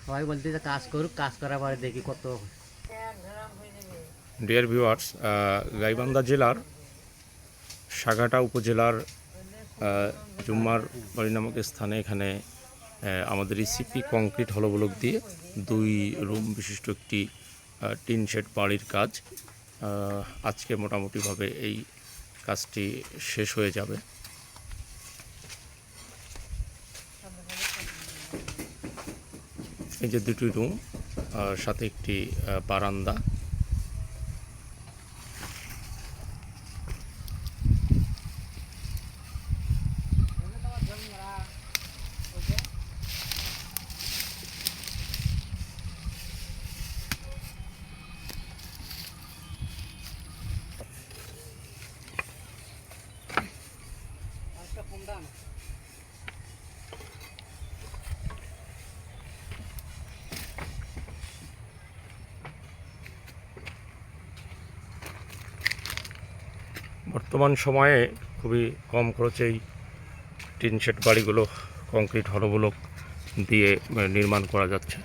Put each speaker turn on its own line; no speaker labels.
সবাই বলতে যে কাজ করুক, কাজ করার পরে দেখি কত।
ডিয়ার ভিউয়ার্স, গাইবান্ধা জেলার সাঘাটা উপজেলার জুম্মার বাড়ি নামক স্থানে এখানে আমাদের ইসিপি কংক্রিট হলো ব্লক দিয়ে 2 রুম বিশিষ্ট একটি টিন শেড বাড়ির কাজ আজকে মোটামুটিভাবে এই কাজটি শেষ হয়ে যাবে। এই যে 2টি রুম সাথে একটি বারান্দা। বর্তমান সময়ে খুবই কম খরচেই টিন শেড বাড়িগুলো কংক্রিট হলো ব্লক দিয়ে নির্মাণ করা যাচ্ছে।